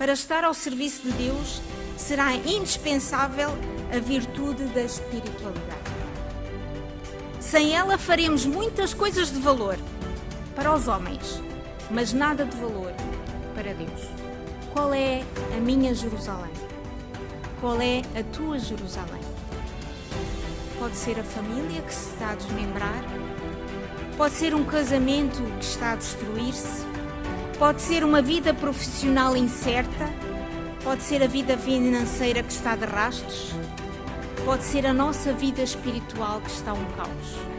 para estar ao serviço de Deus, será indispensável a virtude da espiritualidade. Sem ela faremos muitas coisas de valor para os homens, mas nada de valor para Deus. Qual é a minha Jerusalém? Qual é a tua Jerusalém? Pode ser a família que se está a desmembrar, pode ser um casamento que está a destruir-se, pode ser uma vida profissional incerta, pode ser a vida financeira que está de rastros, pode ser a nossa vida espiritual que está um caos.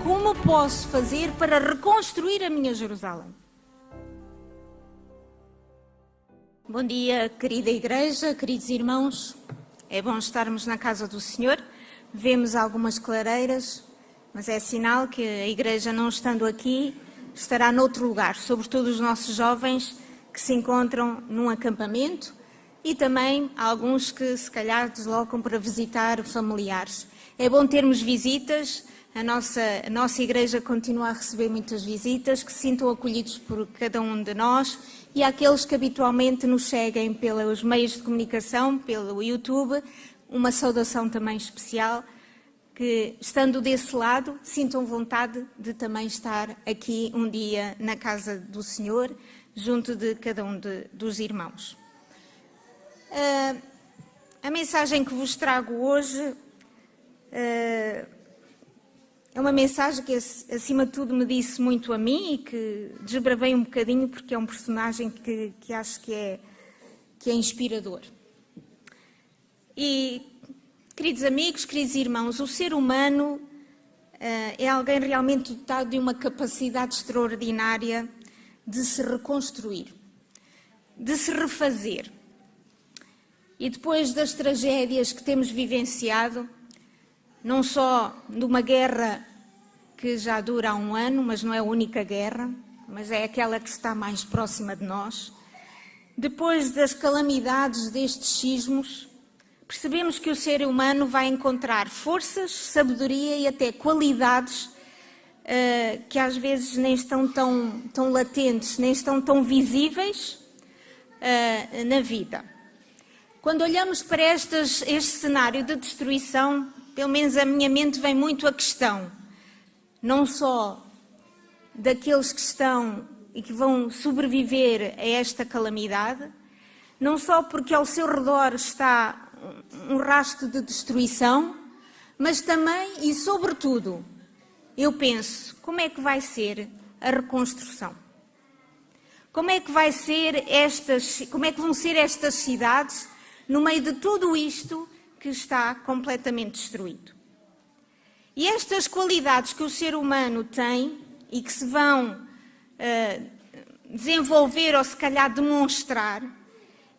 Como posso fazer para reconstruir a minha Jerusalém? Bom dia, querida igreja, queridos irmãos. É bom estarmos na casa do Senhor. Vemos algumas clareiras, mas é sinal que a igreja, não estando aqui, estará noutro lugar, sobretudo os nossos jovens que se encontram num acampamento e também alguns que se calhar deslocam para visitar familiares. É bom termos visitas, a nossa igreja continua a receber muitas visitas, que se sintam acolhidos por cada um de nós e àqueles que habitualmente nos seguem pelos meios de comunicação, pelo YouTube, uma saudação também especial, que estando desse lado, sintam vontade de também estar aqui um dia na casa do Senhor, junto de cada um dos irmãos. A mensagem que vos trago hoje é uma mensagem que, acima de tudo, me disse muito a mim e que desbravei um bocadinho porque é um personagem que acho que é inspirador. E, queridos amigos, queridos irmãos, o ser humano é alguém realmente dotado de uma capacidade extraordinária de se reconstruir, de se refazer. E depois das tragédias que temos vivenciado, não só de uma guerra que já dura há um ano, mas não é a única guerra, mas é aquela que está mais próxima de nós, depois das calamidades destes sismos, percebemos que o ser humano vai encontrar forças, sabedoria e até qualidades que às vezes nem estão tão latentes, nem estão tão visíveis na vida. Quando olhamos para este cenário de destruição, pelo menos a minha mente vem muito a questão, não só daqueles que estão e que vão sobreviver a esta calamidade, não só porque ao seu redor está um rastro de destruição, mas também e sobretudo, eu penso, como é que vai ser a reconstrução? Como é que vão ser estas cidades no meio de tudo isto que está completamente destruído? E estas qualidades que o ser humano tem e que se vão desenvolver ou se calhar demonstrar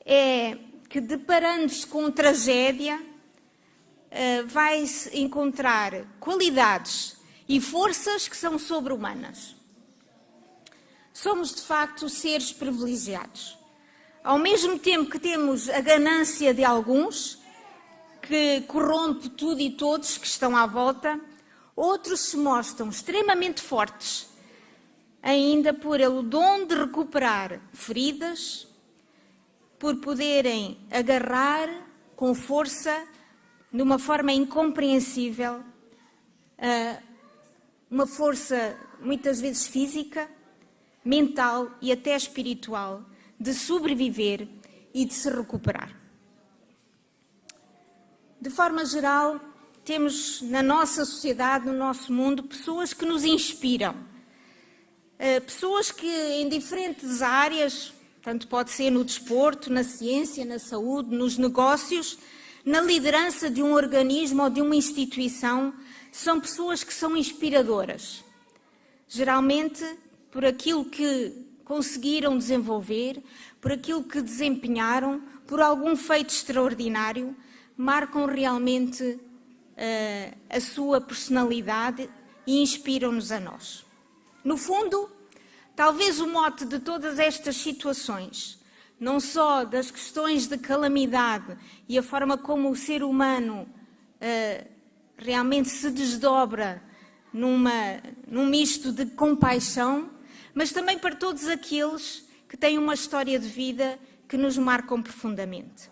é que, deparando-se com tragédia, vai-se encontrar qualidades e forças que são sobre-humanas. Somos, de facto, seres privilegiados. Ao mesmo tempo que temos a ganância de alguns, que corrompe tudo e todos que estão à volta, outros se mostram extremamente fortes, ainda por o dom de recuperar feridas, por poderem agarrar com força, de uma forma incompreensível, uma força muitas vezes física, mental e até espiritual, de sobreviver e de se recuperar. De forma geral, temos na nossa sociedade, no nosso mundo, pessoas que nos inspiram. Pessoas que em diferentes áreas, tanto pode ser no desporto, na ciência, na saúde, nos negócios, na liderança de um organismo ou de uma instituição, são pessoas que são inspiradoras. Geralmente, por aquilo que conseguiram desenvolver, por aquilo que desempenharam, por algum feito extraordinário, marcam realmente a sua personalidade e inspiram-nos a nós. No fundo, talvez o mote de todas estas situações, não só das questões de calamidade e a forma como o ser humano realmente se desdobra num misto de compaixão, mas também para todos aqueles que têm uma história de vida que nos marcam profundamente.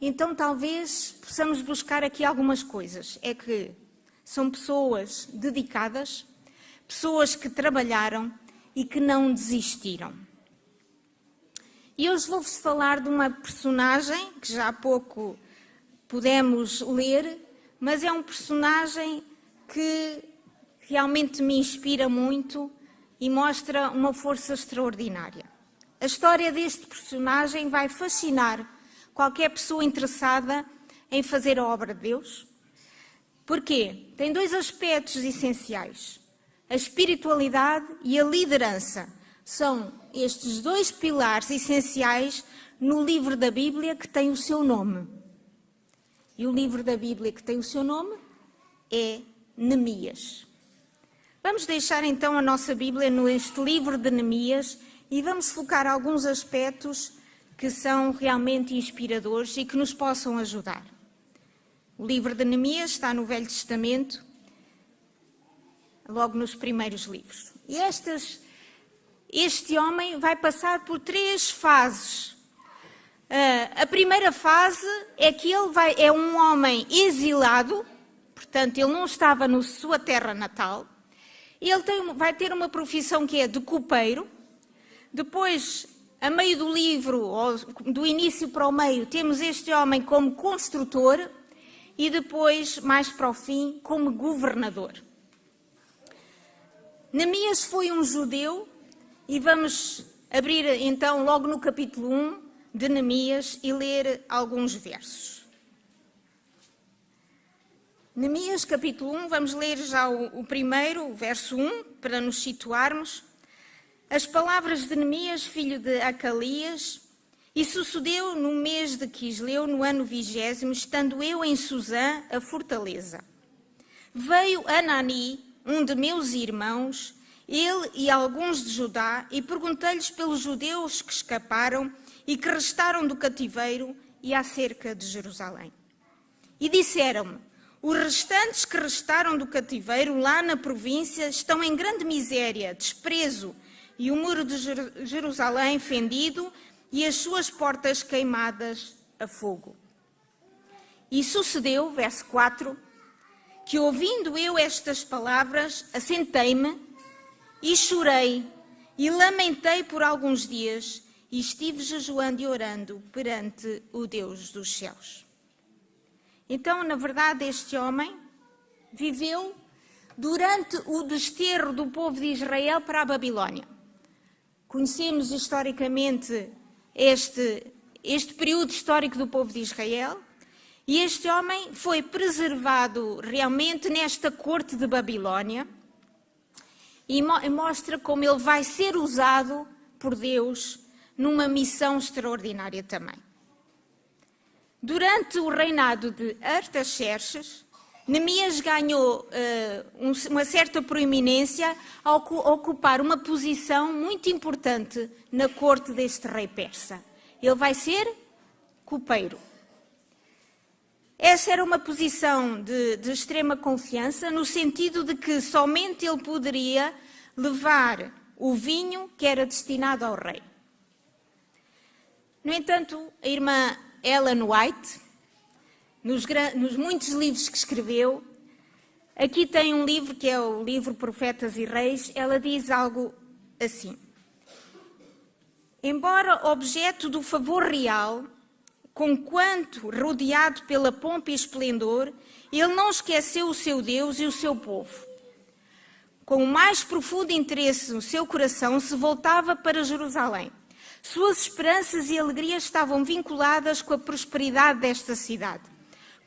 Então talvez possamos buscar aqui algumas coisas. É que são pessoas dedicadas, pessoas que trabalharam e que não desistiram. E hoje vou-vos falar de uma personagem que já há pouco pudemos ler, mas é um personagem que realmente me inspira muito e mostra uma força extraordinária. A história deste personagem vai fascinar qualquer pessoa interessada em fazer a obra de Deus. Porquê? Tem dois aspectos essenciais: a espiritualidade e a liderança. São estes dois pilares essenciais no livro da Bíblia que tem o seu nome. E o livro da Bíblia que tem o seu nome é Neemias. Vamos deixar então a nossa Bíblia neste livro de Neemias e vamos focar alguns aspectos que são realmente inspiradores e que nos possam ajudar. O livro de Neemias está no Velho Testamento, logo nos primeiros livros. E este homem vai passar por 3 fases. A primeira fase é que ele é um homem exilado, portanto ele não estava na sua terra natal. Ele vai ter uma profissão que é de copeiro. Depois, a meio do livro, ou do início para o meio, temos este homem como construtor e depois, mais para o fim, como governador. Neemias foi um judeu e vamos abrir então logo no capítulo 1 de Neemias e ler alguns versos. Neemias capítulo 1, vamos ler já o primeiro, o verso 1, para nos situarmos. As palavras de Neemias, filho de Acalias, e sucedeu no mês de Quisleu, no ano 20º, estando eu em Susã, a fortaleza. Veio Anani, um de meus irmãos, ele e alguns de Judá, e perguntei-lhes pelos judeus que escaparam e que restaram do cativeiro e acerca de Jerusalém. E disseram-me: os restantes que restaram do cativeiro lá na província estão em grande miséria, desprezo, e o muro de Jerusalém fendido e as suas portas queimadas a fogo. E sucedeu, verso 4, que ouvindo eu estas palavras, assentei-me e chorei e lamentei por alguns dias e estive jejuando e orando perante o Deus dos céus. Então, na verdade, este homem viveu durante o desterro do povo de Israel para a Babilónia. Conhecemos historicamente este período histórico do povo de Israel, e este homem foi preservado realmente nesta corte de Babilónia e mostra como ele vai ser usado por Deus numa missão extraordinária também. Durante o reinado de Artaxerxes, Neemias ganhou uma certa proeminência ao ocupar uma posição muito importante na corte deste rei persa. Ele vai ser copeiro. Essa era uma posição de extrema confiança, no sentido de que somente ele poderia levar o vinho que era destinado ao rei. No entanto, a irmã Ellen White, nos muitos livros que escreveu, aqui tem um livro que é o livro Profetas e Reis, ela diz algo assim: embora objeto do favor real, conquanto rodeado pela pompa e esplendor, ele não esqueceu o seu Deus e o seu povo. Com o mais profundo interesse no seu coração, se voltava para Jerusalém. Suas esperanças e alegrias estavam vinculadas com a prosperidade desta cidade.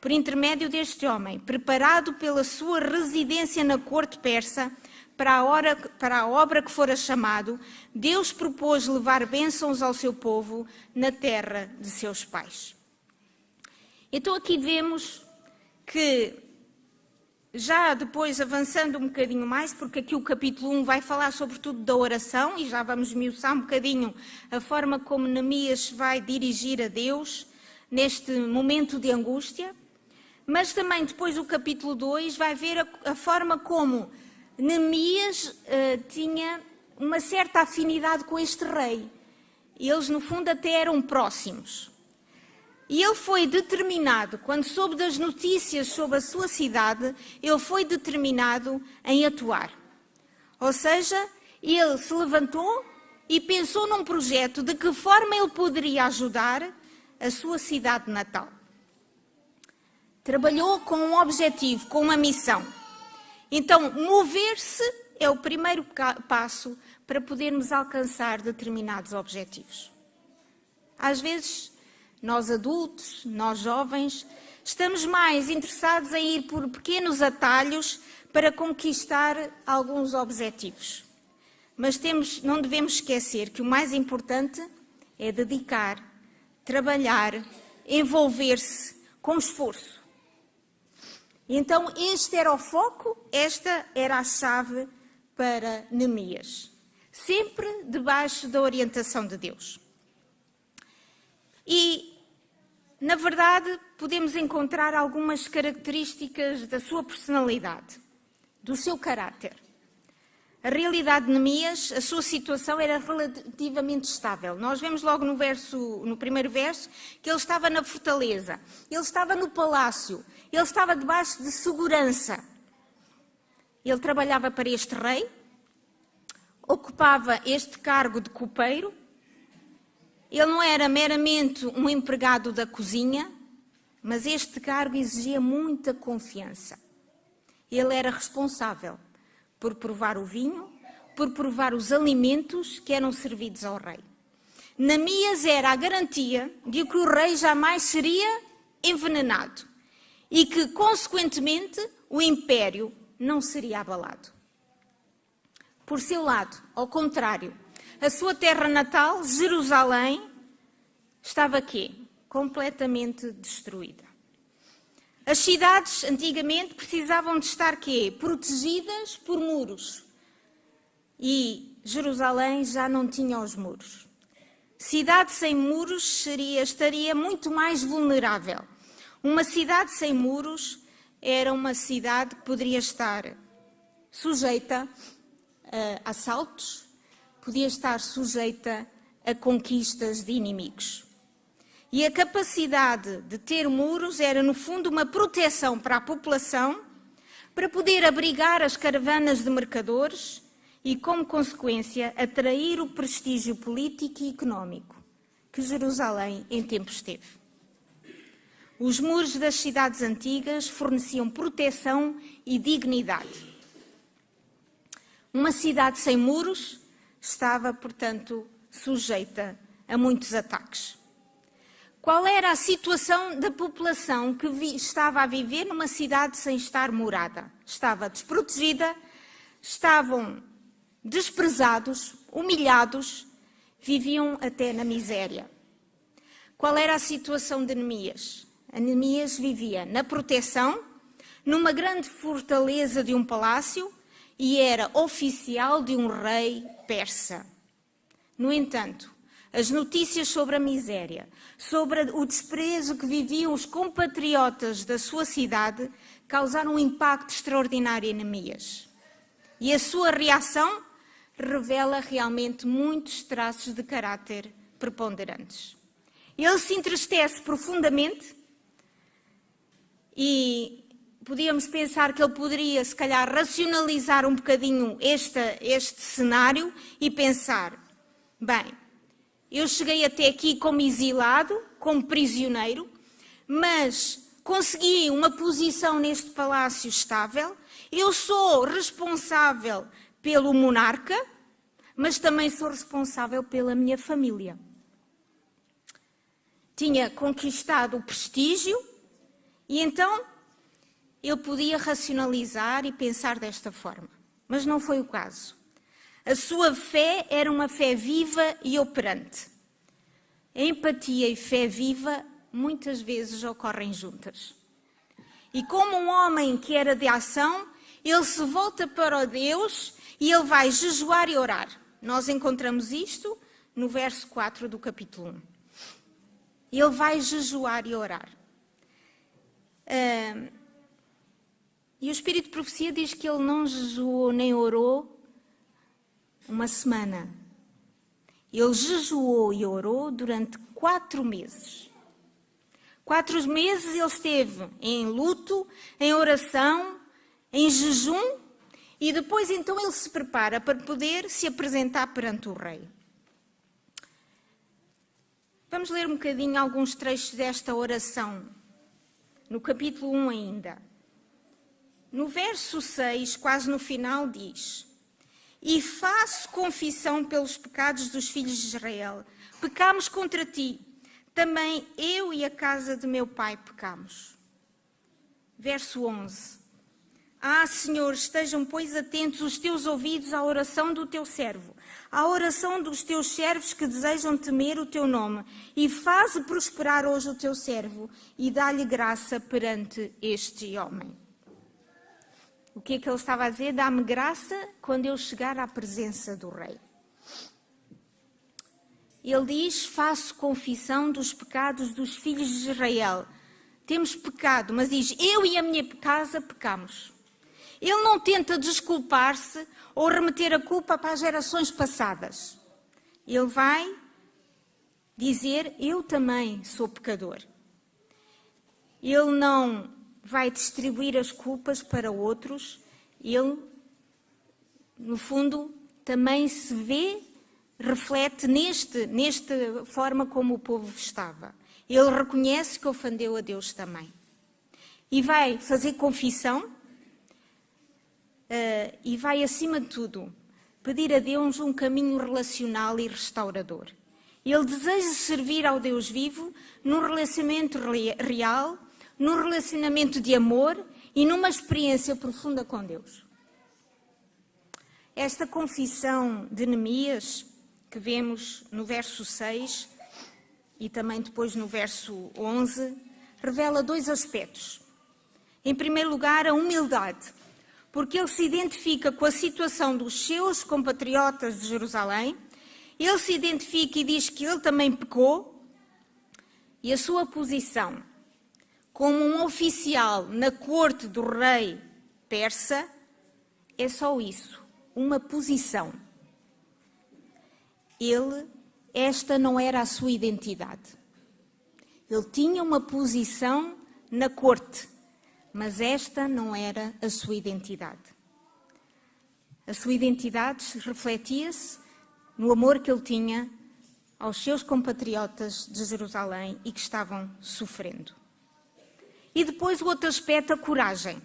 Por intermédio deste homem, preparado pela sua residência na corte persa, para a obra que fora chamado, Deus propôs levar bênçãos ao seu povo na terra de seus pais. Então aqui vemos que, já depois avançando um bocadinho mais, porque aqui o capítulo 1 vai falar sobretudo da oração, e já vamos esmiuçar um bocadinho a forma como Neemias vai dirigir a Deus neste momento de angústia, mas também depois o capítulo 2 vai ver a forma como Neemias tinha uma certa afinidade com este rei. eles no fundo até eram próximos. E ele foi determinado, quando soube das notícias sobre a sua cidade, ele foi determinado em atuar. Ou seja, ele se levantou e pensou num projeto de que forma ele poderia ajudar a sua cidade natal. Trabalhou com um objetivo, com uma missão. Então, mover-se é o primeiro passo para podermos alcançar determinados objetivos. Às vezes, nós adultos, nós jovens, estamos mais interessados em ir por pequenos atalhos para conquistar alguns objetivos. Mas não devemos esquecer que o mais importante é dedicar, trabalhar, envolver-se com esforço. Então, este era o foco, esta era a chave para Neemias. Sempre debaixo da orientação de Deus. E, na verdade, podemos encontrar algumas características da sua personalidade, do seu caráter. A realidade de Neemias, a sua situação era relativamente estável. Nós vemos logo no primeiro verso, que ele estava na fortaleza, ele estava no palácio, ele estava debaixo de segurança. Ele trabalhava para este rei, ocupava este cargo de copeiro, ele não era meramente um empregado da cozinha, mas este cargo exigia muita confiança. Ele era responsável por provar o vinho, por provar os alimentos que eram servidos ao rei. Neemias era a garantia de que o rei jamais seria envenenado e que, consequentemente, o império não seria abalado. Por seu lado, ao contrário, a sua terra natal, Jerusalém, estava quê? Completamente destruída. As cidades, antigamente, precisavam de estar quê? Protegidas por muros. E Jerusalém já não tinha os muros. Cidade sem muros estaria muito mais vulnerável. Uma cidade sem muros era uma cidade que poderia estar sujeita a assaltos, podia estar sujeita a conquistas de inimigos. E a capacidade de ter muros era, no fundo, uma proteção para a população, para poder abrigar as caravanas de mercadores e, como consequência, atrair o prestígio político e económico que Jerusalém em tempos teve. Os muros das cidades antigas forneciam proteção e dignidade. Uma cidade sem muros estava, portanto, sujeita a muitos ataques. Qual era a situação da população que estava a viver numa cidade sem estar morada? Estava desprotegida, estavam desprezados, humilhados, viviam até na miséria. Qual era a situação de Neemias? Neemias vivia na proteção, numa grande fortaleza de um palácio e era oficial de um rei persa. No entanto, as notícias sobre a miséria, sobre o desprezo que viviam os compatriotas da sua cidade, causaram um impacto extraordinário em Neemias. E a sua reação revela realmente muitos traços de caráter preponderantes. Ele se entristece profundamente e podíamos pensar que ele poderia, se calhar, racionalizar um bocadinho este cenário e pensar, bem, eu cheguei até aqui como exilado, como prisioneiro, mas consegui uma posição neste palácio estável, eu sou responsável pelo monarca, mas também sou responsável pela minha família. Tinha conquistado o prestígio e então ele podia racionalizar e pensar desta forma, mas não foi o caso. A sua fé era uma fé viva e operante. A empatia e fé viva muitas vezes ocorrem juntas. E como um homem que era de ação, ele se volta para o Deus e ele vai jejuar e orar. Nós encontramos isto no verso 4 do capítulo 1. Ele vai jejuar e orar. E o Espírito de Profecia diz que ele não jejuou nem orou uma semana. Ele jejuou e orou durante 4 meses. 4 meses ele esteve em luto, em oração, em jejum, e depois então ele se prepara para poder se apresentar perante o rei. Vamos ler um bocadinho alguns trechos desta oração, no capítulo 1 ainda. No verso 6, quase no final, diz: E faço confissão pelos pecados dos filhos de Israel. Pecamos contra ti. Também eu e a casa de meu pai pecamos. Verso 11. Senhor, estejam, pois, atentos os teus ouvidos à oração do teu servo, à oração dos teus servos que desejam temer o teu nome, e faze prosperar hoje o teu servo, e dá-lhe graça perante este homem. O que é que ele estava a dizer? Dá-me graça quando eu chegar à presença do rei. Ele diz: faço confissão dos pecados dos filhos de Israel. Temos pecado, mas diz: eu e a minha casa pecamos. Ele não tenta desculpar-se ou remeter a culpa para as gerações passadas. Ele vai dizer: eu também sou pecador. Ele não vai distribuir as culpas para outros. Ele, no fundo, também se vê, reflete nesta forma como o povo estava. Ele reconhece que ofendeu a Deus também. E vai fazer confissão e vai, acima de tudo, pedir a Deus um caminho relacional e restaurador. Ele deseja servir ao Deus vivo num relacionamento real, num relacionamento de amor e numa experiência profunda com Deus. Esta confissão de Neemias, que vemos no verso 6 e também depois no verso 11, revela 2 aspectos. Em primeiro lugar, a humildade, porque ele se identifica com a situação dos seus compatriotas de Jerusalém, ele se identifica e diz que ele também pecou, e a sua posição como um oficial na corte do rei persa é só isso, uma posição. Esta não era a sua identidade. Ele tinha uma posição na corte, mas esta não era a sua identidade. A sua identidade refletia-se no amor que ele tinha aos seus compatriotas de Jerusalém e que estavam sofrendo. E depois o outro aspecto, a coragem.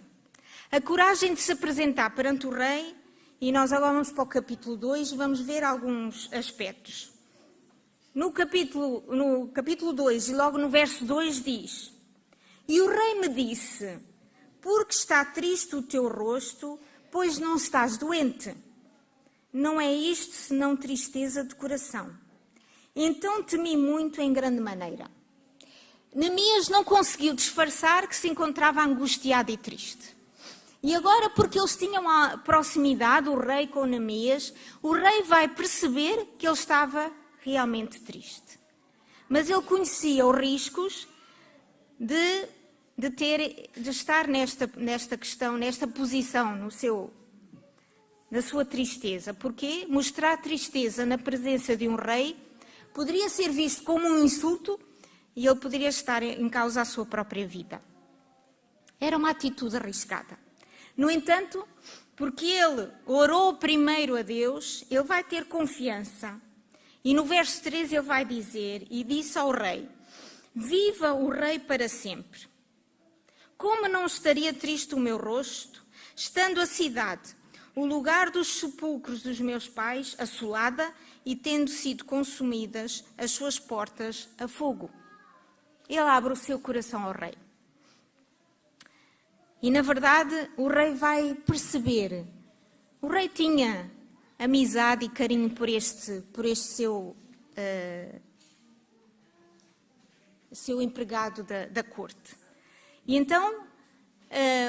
A coragem de se apresentar perante o rei, e nós agora vamos para o capítulo 2 e vamos ver alguns aspectos. No capítulo 2 e logo no verso 2 diz: E o rei me disse: Porque está triste o teu rosto, pois não estás doente? Não é isto senão tristeza de coração. Então temi muito em grande maneira. Neemias não conseguiu disfarçar que se encontrava angustiado e triste. E agora, porque eles tinham a proximidade, o rei com Neemias, o rei vai perceber que ele estava realmente triste. Mas ele conhecia os riscos de estar nesta questão, nesta posição, na sua tristeza. Porque mostrar tristeza na presença de um rei poderia ser visto como um insulto e ele poderia estar em causa a sua própria vida. Era uma atitude arriscada. No entanto, porque ele orou primeiro a Deus, ele vai ter confiança. E no verso 13 ele vai dizer: E disse ao rei: Viva o rei para sempre. Como não estaria triste o meu rosto, estando a cidade, o lugar dos sepulcros dos meus pais, assolada e tendo sido consumidas as suas portas a fogo? Ele abre o seu coração ao rei. E, na verdade, o rei vai perceber. O rei tinha amizade e carinho por este seu empregado da corte. E então,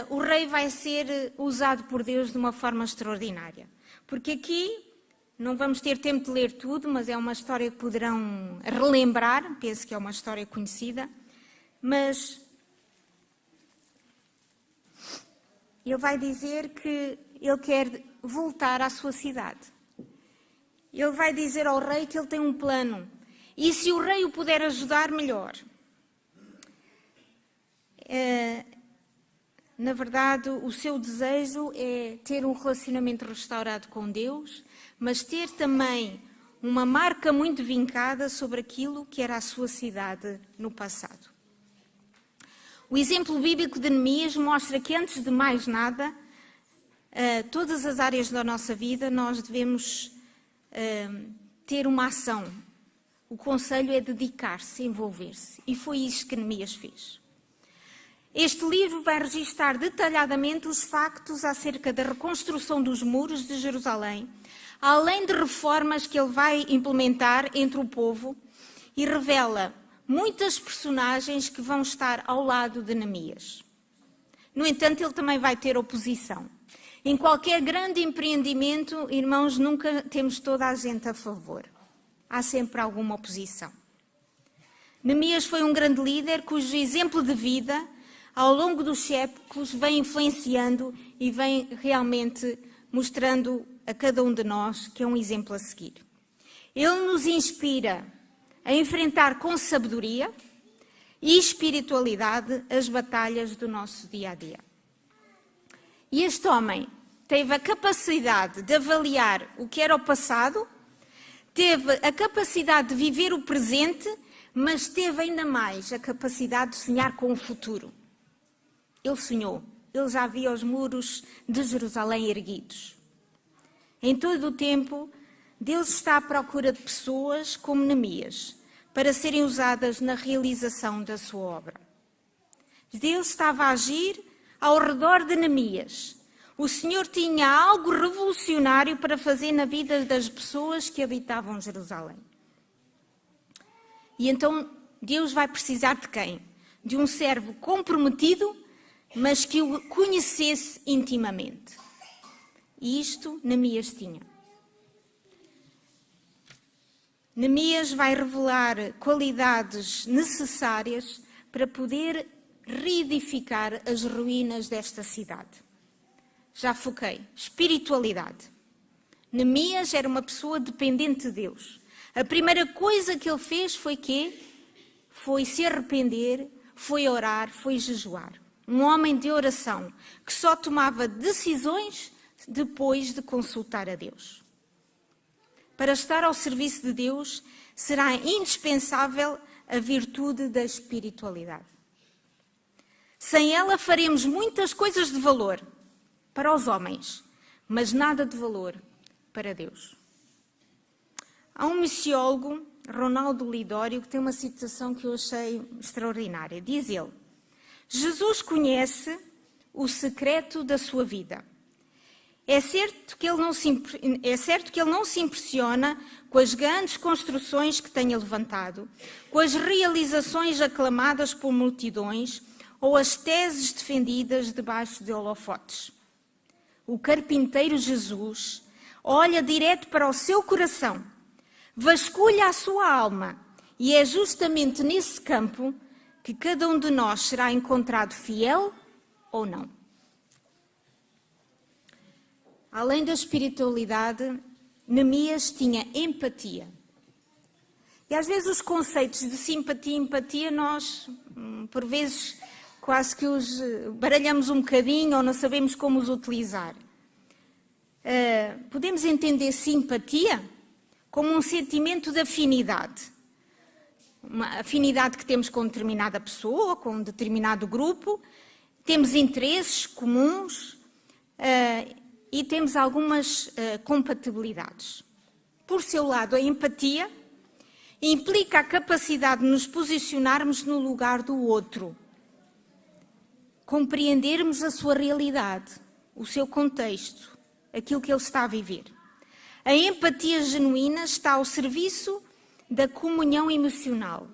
o rei vai ser usado por Deus de uma forma extraordinária. Porque aqui, não vamos ter tempo de ler tudo, mas é uma história que poderão relembrar, penso que é uma história conhecida, mas ele vai dizer que ele quer voltar à sua cidade. ele vai dizer ao rei que ele tem um plano. E se o rei o puder ajudar, melhor. Na verdade, o seu desejo é ter um relacionamento restaurado com Deus, mas ter também uma marca muito vincada sobre aquilo que era a sua cidade no passado. O exemplo bíblico de Neemias mostra que, antes de mais nada, todas as áreas da nossa vida, nós devemos ter uma ação. O conselho é dedicar-se, envolver-se. E foi isso que Neemias fez. Este livro vai registar detalhadamente os factos acerca da reconstrução dos muros de Jerusalém, além de reformas que ele vai implementar entre o povo, e revela muitas personagens que vão estar ao lado de Neemias. No entanto, ele também vai ter oposição. Em qualquer grande empreendimento, irmãos, nunca temos toda a gente a favor. Há sempre alguma oposição. Neemias foi um grande líder cujo exemplo de vida, ao longo dos séculos, vem influenciando e vem realmente mostrando a cada um de nós que é um exemplo a seguir. Ele nos inspira a enfrentar com sabedoria e espiritualidade as batalhas do nosso dia a dia. E este homem teve a capacidade de avaliar o que era o passado, teve a capacidade de viver o presente, mas teve ainda mais a capacidade de sonhar com o futuro. Ele sonhou, ele já via os muros de Jerusalém erguidos. Em todo o tempo, Deus está à procura de pessoas como Neemias, para serem usadas na realização da sua obra. Deus estava a agir ao redor de Neemias. O Senhor tinha algo revolucionário para fazer na vida das pessoas que habitavam Jerusalém. E então Deus vai precisar de quem? De um servo comprometido, mas que o conhecesse intimamente. E isto Neemias tinha. Neemias vai revelar qualidades necessárias para poder reedificar as ruínas desta cidade. Já foquei. Espiritualidade. Neemias era uma pessoa dependente de Deus. A primeira coisa que ele fez foi quê? Foi se arrepender, foi orar, foi jejuar. Um homem de oração que só tomava decisões depois de consultar a Deus. Para estar ao serviço de Deus, será indispensável a virtude da espiritualidade. Sem ela faremos muitas coisas de valor para os homens, mas nada de valor para Deus. Há um missiólogo, Ronaldo Lidório, que tem uma citação que eu achei extraordinária. Diz ele: Jesus conhece o secreto da sua vida. É certo que ele não se impressiona com as grandes construções que tenha levantado, com as realizações aclamadas por multidões ou as teses defendidas debaixo de holofotes. O carpinteiro Jesus olha direto para o seu coração, vasculha a sua alma, e é justamente nesse campo que cada um de nós será encontrado fiel ou não. Além da espiritualidade, Neemias tinha empatia. E às vezes os conceitos de simpatia e empatia nós, por vezes, quase que os baralhamos um bocadinho ou não sabemos como os utilizar. Podemos entender simpatia como um sentimento de afinidade. Uma afinidade que temos com determinada pessoa, com um determinado grupo. Temos interesses comuns e temos algumas compatibilidades. Por seu lado, a empatia implica a capacidade de nos posicionarmos no lugar do outro, compreendermos a sua realidade, o seu contexto, aquilo que ele está a viver. A empatia genuína está ao serviço da comunhão emocional,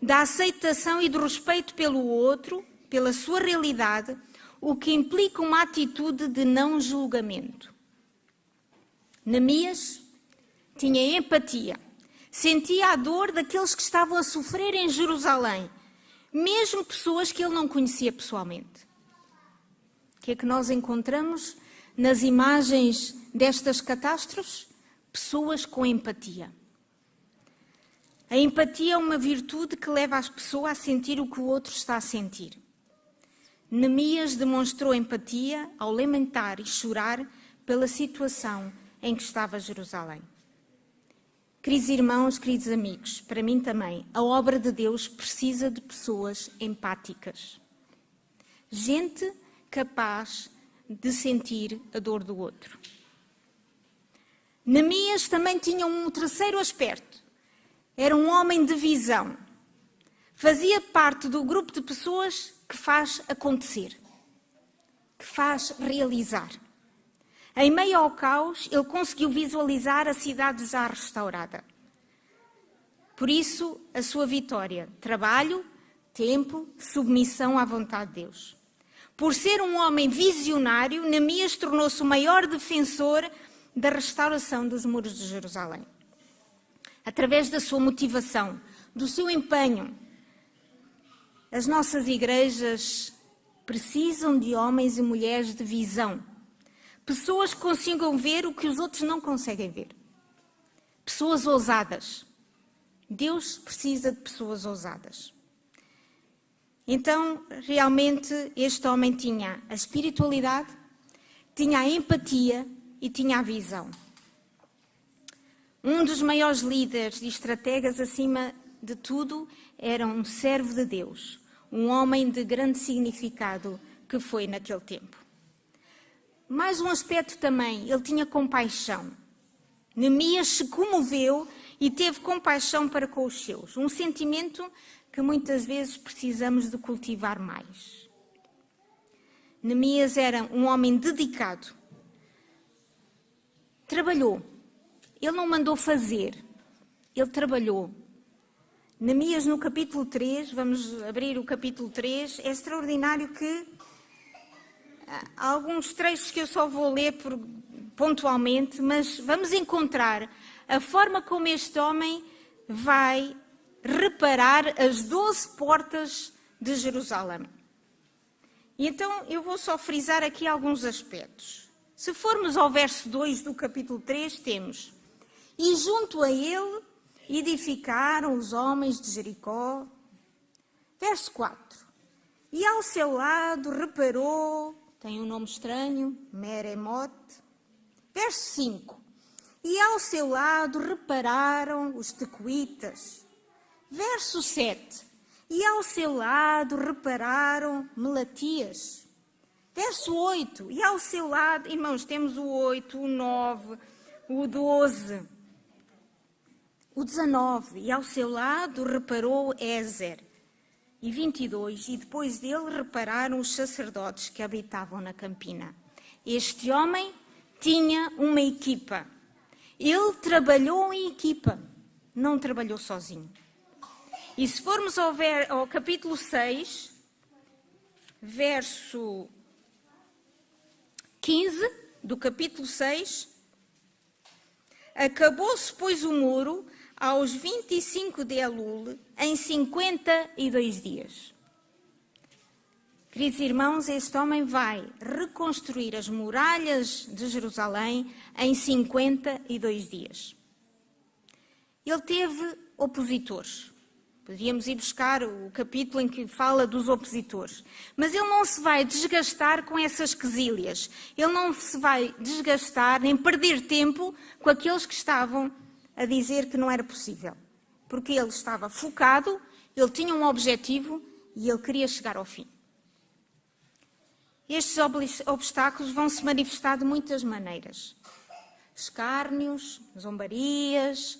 da aceitação e do respeito pelo outro, pela sua realidade, o que implica uma atitude de não julgamento. Neemias tinha empatia, sentia a dor daqueles que estavam a sofrer em Jerusalém, mesmo pessoas que ele não conhecia pessoalmente. O que é que nós encontramos nas imagens destas catástrofes? pessoas com empatia. A empatia é uma virtude que leva as pessoas a sentir o que o outro está a sentir. Neemias demonstrou empatia ao lamentar e chorar pela situação em que estava Jerusalém. Queridos irmãos, queridos amigos, para mim também, a obra de Deus precisa de pessoas empáticas. Gente capaz de sentir a dor do outro. Neemias também tinha um terceiro aspecto. Era um homem de visão. Fazia parte do grupo de pessoas que faz acontecer, que faz realizar. Em meio ao caos, ele conseguiu visualizar a cidade já restaurada. Por isso, a sua vitória: trabalho, tempo, submissão à vontade de Deus. Por ser um homem visionário, Neemias tornou-se o maior defensor da restauração dos muros de Jerusalém. Através da sua motivação, do seu empenho, as nossas igrejas precisam de homens e mulheres de visão. Pessoas que consigam ver o que os outros não conseguem ver. Pessoas ousadas. Deus precisa de pessoas ousadas. Então, realmente, este homem tinha a espiritualidade, tinha a empatia e tinha a visão. Um dos maiores líderes e estrategas, acima de tudo, era um servo de Deus, um homem de grande significado que foi naquele tempo. Mais um aspecto também, ele tinha compaixão. Neemias se comoveu e teve compaixão para com os seus, um sentimento que muitas vezes precisamos de cultivar mais. Neemias era um homem dedicado. Trabalhou. Ele não mandou fazer, ele trabalhou. Neemias, no capítulo 3, vamos abrir o capítulo 3, é extraordinário que há alguns trechos que eu só vou ler pontualmente, mas vamos encontrar a forma como este homem vai reparar as 12 portas de Jerusalém. E então eu vou só frisar aqui alguns aspectos. Se formos ao verso 2 do capítulo 3, temos: e junto a ele edificaram os homens de Jericó. Verso 4. E ao seu lado reparou, tem um nome estranho, Meremote. Verso 5. E ao seu lado repararam os tecoitas. Verso 7. E ao seu lado repararam Melatias. Verso 8. E ao seu lado, irmãos, temos o 8, o 9, o 12, o 19. E ao seu lado reparou Ézer. E 22. E depois dele repararam os sacerdotes que habitavam na campina. Este homem tinha uma equipa. Ele trabalhou em equipa, não trabalhou sozinho. E se formos ao capítulo 6, verso 15 do capítulo 6, acabou-se, pois, o muro aos 25 de Elul, em 52 dias. Queridos irmãos, este homem vai reconstruir as muralhas de Jerusalém em 52 dias. Ele teve opositores. Podíamos ir buscar o capítulo em que fala dos opositores. Mas ele não se vai desgastar com essas quesílias. Ele não se vai desgastar nem perder tempo com aqueles que estavam a dizer que não era possível. Porque ele estava focado, ele tinha um objetivo e ele queria chegar ao fim. Estes obstáculos vão se manifestar de muitas maneiras. Escárnios, zombarias,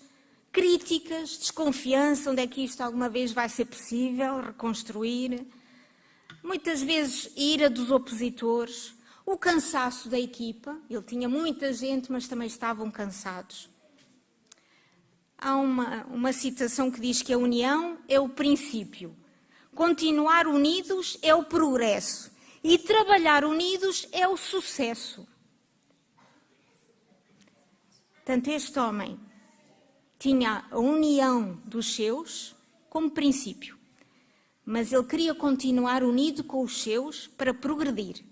críticas, desconfiança, onde é que isto alguma vez vai ser possível reconstruir. Muitas vezes ira dos opositores, o cansaço da equipa. Ele tinha muita gente, mas também estavam cansados. Há uma citação que diz que a união é o princípio, continuar unidos é o progresso e trabalhar unidos é o sucesso. Portanto, este homem tinha a união dos seus como princípio, mas ele queria continuar unido com os seus para progredir.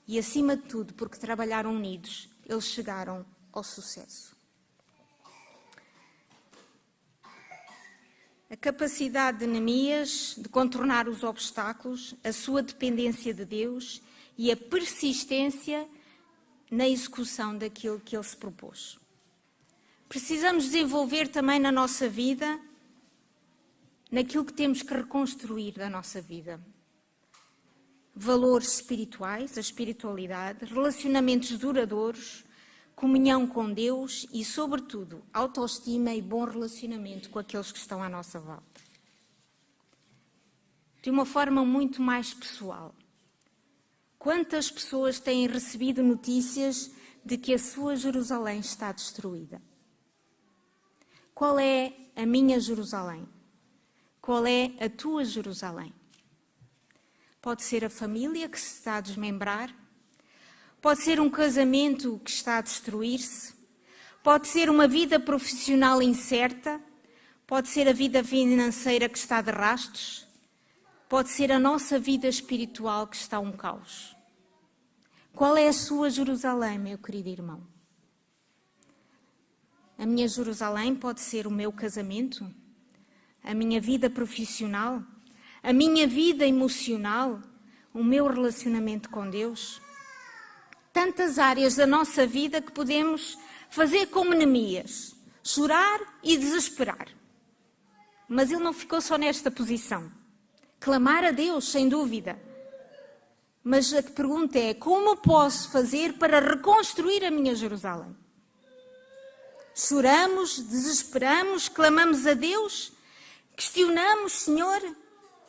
E, acima de tudo, porque trabalharam unidos, eles chegaram ao sucesso. A capacidade de Neemias de contornar os obstáculos, a sua dependência de Deus e a persistência na execução daquilo que ele se propôs. Precisamos desenvolver também na nossa vida, naquilo que temos que reconstruir da nossa vida. Valores espirituais, a espiritualidade, relacionamentos duradouros, comunhão com Deus e, sobretudo, autoestima e bom relacionamento com aqueles que estão à nossa volta. De uma forma muito mais pessoal. Quantas pessoas têm recebido notícias de que a sua Jerusalém está destruída? Qual é a minha Jerusalém? Qual é a tua Jerusalém? Pode ser a família que se está a desmembrar, pode ser um casamento que está a destruir-se, pode ser uma vida profissional incerta, pode ser a vida financeira que está de rastros, pode ser a nossa vida espiritual que está um caos. Qual é a sua Jerusalém, meu querido irmão? A minha Jerusalém pode ser o meu casamento, a minha vida profissional, a minha vida emocional, o meu relacionamento com Deus. Tantas áreas da nossa vida que podemos fazer como Neemias, chorar e desesperar. Mas ele não ficou só nesta posição. Clamar a Deus, sem dúvida. Mas a pergunta é, como posso fazer para reconstruir a minha Jerusalém? Choramos, desesperamos, clamamos a Deus, questionamos, Senhor,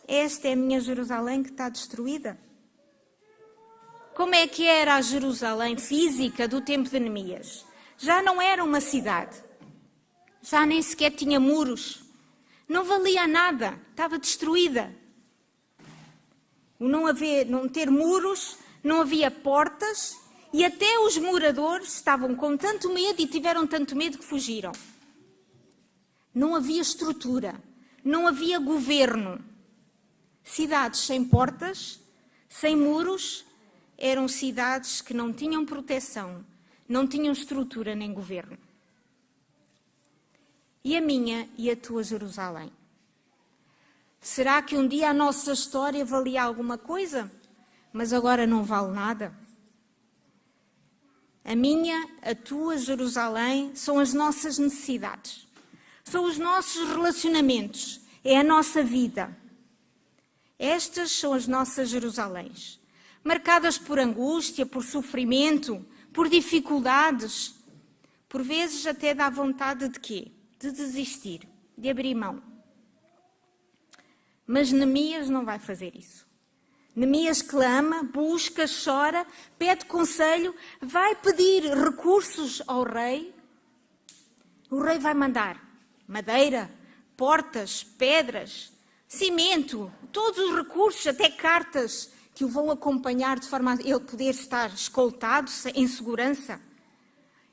esta é a minha Jerusalém que está destruída? Como é que era a Jerusalém física do tempo de Neemias? Já não era uma cidade, já nem sequer tinha muros, não valia nada, estava destruída. Não ter muros, não havia portas, e até os moradores estavam com tanto medo e tiveram tanto medo que fugiram. Não havia estrutura, não havia governo. Cidades sem portas, sem muros, eram cidades que não tinham proteção, não tinham estrutura nem governo. E a minha e a tua Jerusalém? Será que um dia a nossa história valia alguma coisa, mas agora não vale nada? A minha, a tua Jerusalém são as nossas necessidades, são os nossos relacionamentos, é a nossa vida. Estas são as nossas Jerusaléns, marcadas por angústia, por sofrimento, por dificuldades. Por vezes até dá vontade de quê? De desistir, de abrir mão. Mas Neemias não vai fazer isso. Neemias clama, busca, chora, pede conselho, vai pedir recursos ao rei. O rei vai mandar madeira, portas, pedras, cimento, todos os recursos, até cartas que o vão acompanhar de forma a ele poder estar escoltado em segurança.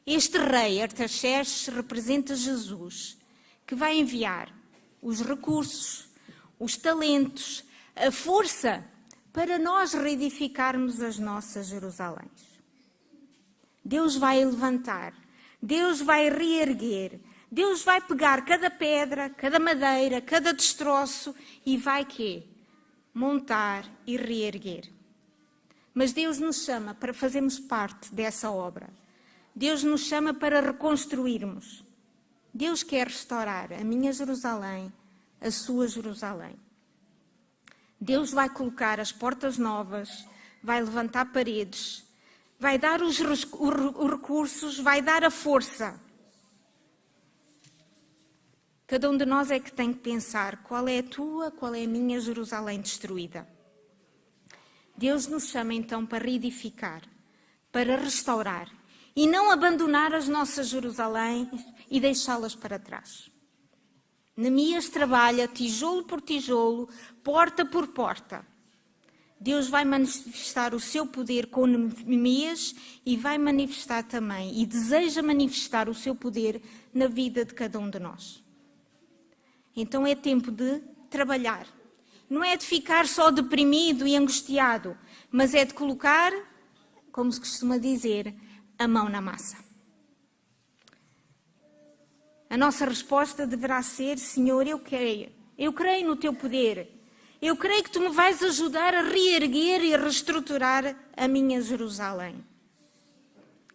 Este rei, Artaxerxes, representa Jesus, que vai enviar os recursos, os talentos, a força para nós reedificarmos as nossas Jerusaléns. Deus vai levantar, Deus vai reerguer, Deus vai pegar cada pedra, cada madeira, cada destroço e vai quê? Montar e reerguer. Mas Deus nos chama para fazermos parte dessa obra. Deus nos chama para reconstruirmos. Deus quer restaurar a minha Jerusalém, a sua Jerusalém. Deus vai colocar as portas novas, vai levantar paredes, vai dar os recursos, vai dar a força. Cada um de nós é que tem que pensar qual é a tua, qual é a minha Jerusalém destruída. Deus nos chama então para reedificar, para restaurar e não abandonar as nossas Jerusaléns e deixá-las para trás. Neemias trabalha tijolo por tijolo, porta por porta. Deus vai manifestar o seu poder com Neemias e vai manifestar também, e deseja manifestar o seu poder na vida de cada um de nós. Então é tempo de trabalhar. Não é de ficar só deprimido e angustiado, mas é de colocar, como se costuma dizer, a mão na massa. A nossa resposta deverá ser: Senhor, eu quero Eu creio no teu poder. Eu creio que tu me vais ajudar a reerguer e a reestruturar a minha Jerusalém.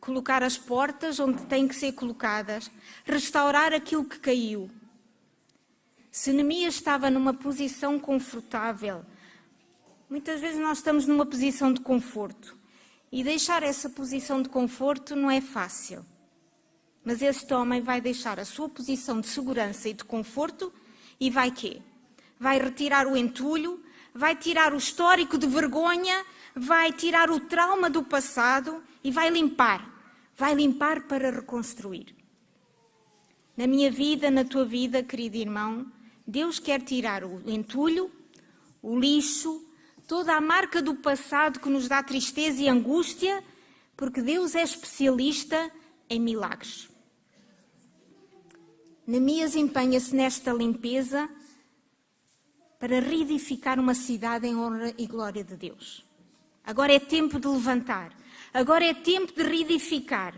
Colocar as portas onde têm que ser colocadas, restaurar aquilo que caiu. Se Neemias estava numa posição confortável, muitas vezes nós estamos numa posição de conforto. E deixar essa posição de conforto não é fácil. Mas este homem vai deixar a sua posição de segurança e de conforto e vai quê? Vai retirar o entulho, vai tirar o histórico de vergonha, vai tirar o trauma do passado e vai limpar. Vai limpar para reconstruir. Na minha vida, na tua vida, querido irmão, Deus quer tirar o entulho, o lixo, toda a marca do passado que nos dá tristeza e angústia, porque Deus é especialista em milagres. Neemias empenha-se nesta limpeza para reedificar uma cidade em honra e glória de Deus. Agora é tempo de levantar. Agora é tempo de reedificar.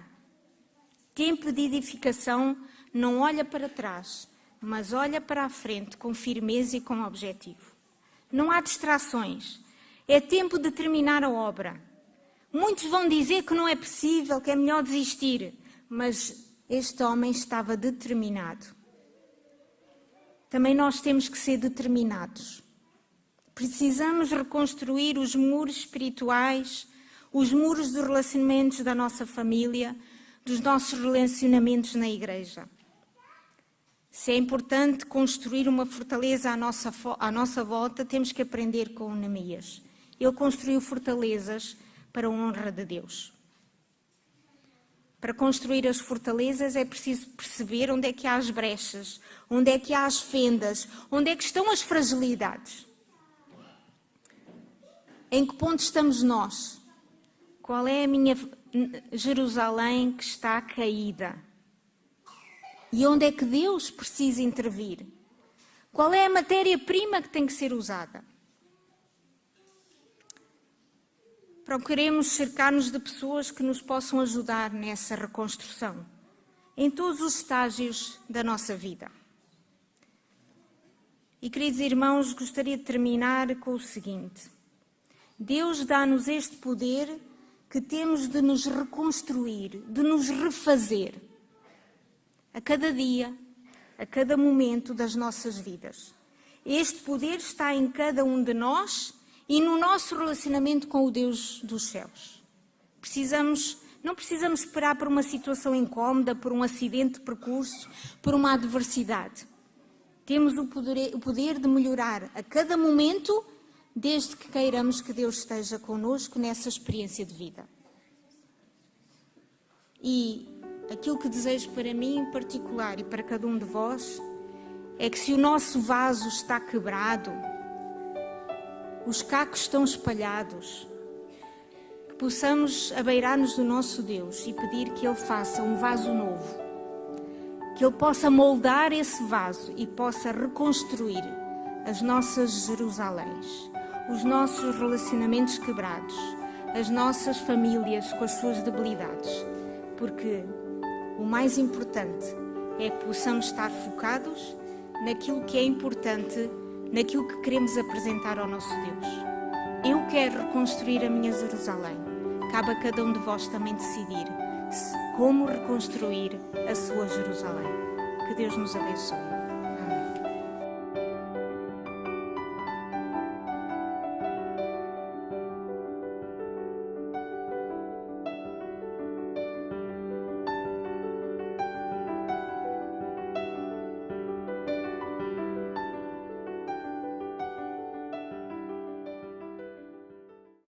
Tempo de edificação não olha para trás, mas olha para a frente com firmeza e com objetivo. Não há distrações. É tempo de terminar a obra. Muitos vão dizer que não é possível, que é melhor desistir, mas este homem estava determinado. Também nós temos que ser determinados. Precisamos reconstruir os muros espirituais, os muros dos relacionamentos da nossa família, dos nossos relacionamentos na igreja. Se é importante construir uma fortaleza à nossa volta, temos que aprender com Neemias. Ele construiu fortalezas para a honra de Deus. Para construir as fortalezas é preciso perceber onde é que há as brechas, onde é que há as fendas, onde é que estão as fragilidades. Em que ponto estamos nós? Qual é a minha Jerusalém que está caída? E onde é que Deus precisa intervir? Qual é a matéria-prima que tem que ser usada? Procuremos cercar-nos de pessoas que nos possam ajudar nessa reconstrução, em todos os estágios da nossa vida. E, queridos irmãos, gostaria de terminar com o seguinte. Deus dá-nos este poder que temos de nos reconstruir, de nos refazer, a cada dia, a cada momento das nossas vidas. Este poder está em cada um de nós e no nosso relacionamento com o Deus dos céus. Não precisamos esperar por uma situação incómoda, por um acidente de percurso, por uma adversidade. Temos o poder de melhorar a cada momento, desde que queiramos que Deus esteja connosco nessa experiência de vida. E aquilo que desejo para mim em particular e para cada um de vós é que, se o nosso vaso está quebrado, os cacos estão espalhados, que possamos abeirar-nos do nosso Deus e pedir que Ele faça um vaso novo, que Ele possa moldar esse vaso e possa reconstruir as nossas Jerusaléns, os nossos relacionamentos quebrados, as nossas famílias com as suas debilidades, porque o mais importante é que possamos estar focados naquilo que é importante, naquilo que queremos apresentar ao nosso Deus. Eu quero reconstruir a minha Jerusalém. Cabe a cada um de vós também decidir como reconstruir a sua Jerusalém. Que Deus nos abençoe.